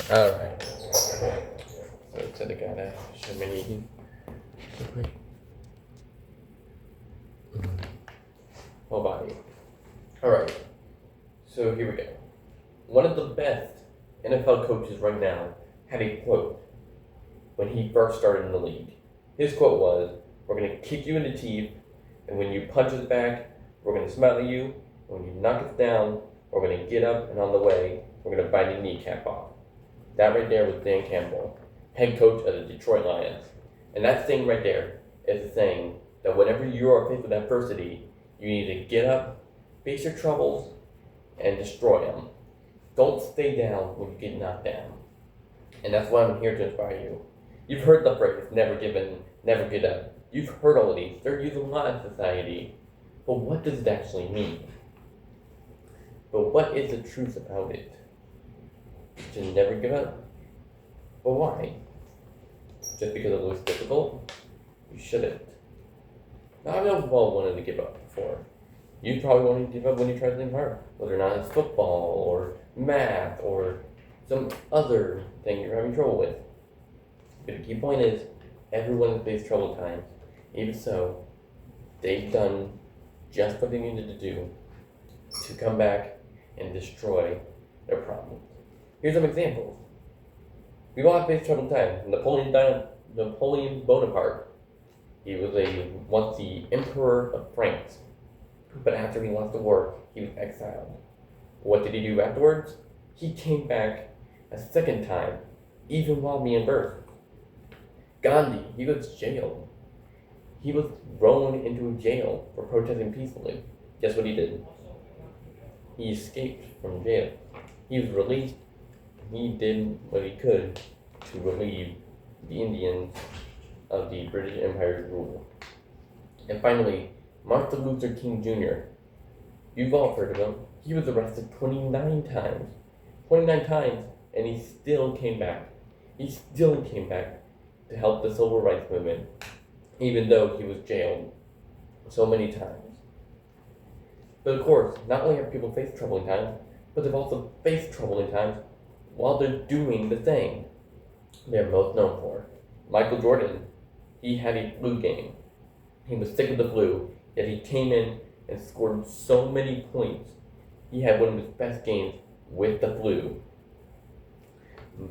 Alright. So to the guy that should be eating. Whole body. Alright. So here we go. One of the best NFL coaches right now had a quote when he first started in the league. His quote was, "We're going to kick you in the teeth, and when you punch us back, we're going to smile at you. When you knock us down, we're going to get up, and on the way, we're going to bite your kneecap off." That right there was Dan Campbell, head coach of the Detroit Lions. And that thing right there is saying that whenever you are faced with adversity, you need to get up, face your troubles, and destroy them. Don't stay down when you get knocked down. And that's why I'm here to inspire you. You've heard the phrase, never give in, never get up. You've heard all of these. They're used a lot in society. But what does it actually mean? But what is the truth about it? To never give up? But why? Just because it looks difficult? You shouldn't. Now, I've never wanted to give up before. You probably wanted to give up when you tried something hard, whether or not it's football or math or some other thing you're having trouble with. But the key point is, everyone has faced troubled times. Even so, they've done just what they needed to do to come back and destroy their problems. Here's some examples. We've all faced troubled times. Napoleon Bonaparte, he was once the Emperor of France. But after he lost the war, he was exiled. What did he do afterwards? He came back a second time, even while being birthed. Gandhi, he was jailed. He was thrown into a jail for protesting peacefully. Guess what he did? He escaped from jail. He was released. He did what he could to relieve the Indians of the British Empire's rule. And finally, Martin Luther King Jr. You've all heard of him. He was arrested 29 times. 29 times, and he still came back. He still came back to help the civil rights movement, even though he was jailed so many times. But of course, not only have people faced troubling times, but they've also faced troubling times while they're doing the thing they're most known for. Michael Jordan, he had a flu game. He was sick of the flu, yet he came in and scored so many points. He had one of his best games with the flu.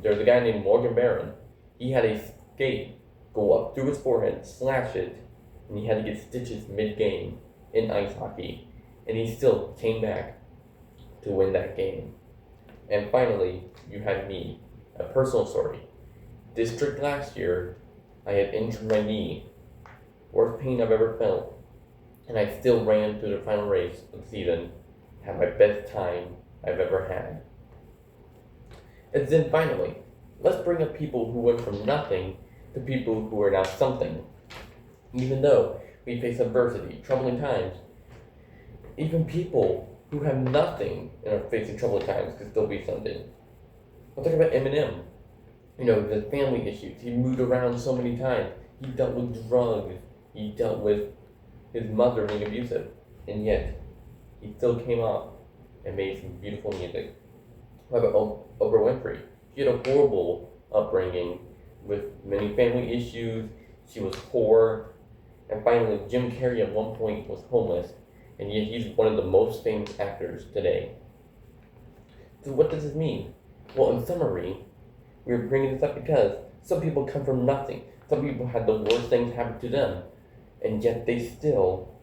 There's a guy named Morgan Barron. He had a skate go up through his forehead, slash it, and he had to get stitches mid-game in ice hockey. And he still came back to win that game. And finally, you had me, a personal story. District last year, I had injured my knee. Worst pain I've ever felt. And I still ran through the final race of the season, had my best time I've ever had. And then finally, let's bring up people who went from nothing to people who are now something. Even though we face adversity, troubling times, even people who have nothing and are facing troubling times can still be something. I'll talk about Eminem. The family issues. He moved around so many times. He dealt with drugs. He dealt with his mother being abusive. And yet, he still came up and made some beautiful music. What about Oprah Winfrey? She had a horrible upbringing with many family issues. She was poor. And finally, Jim Carrey at one point was homeless. And yet he's one of the most famous actors today. So what does this mean? Well, in summary, we're bringing this up because some people come from nothing. Some people had the worst things happen to them. And yet they still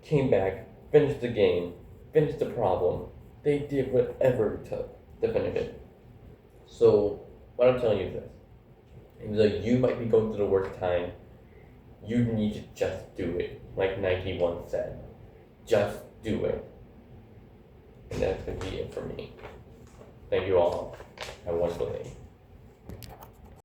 came back, finished the game, finished the problem. They did whatever it took to finish it. So what I'm telling you is this. Even though you might be going through the worst time, you need to just do it. Like Nike once said. Just do it. And that's going to be it for me. Thank you all. Have a wonderful day.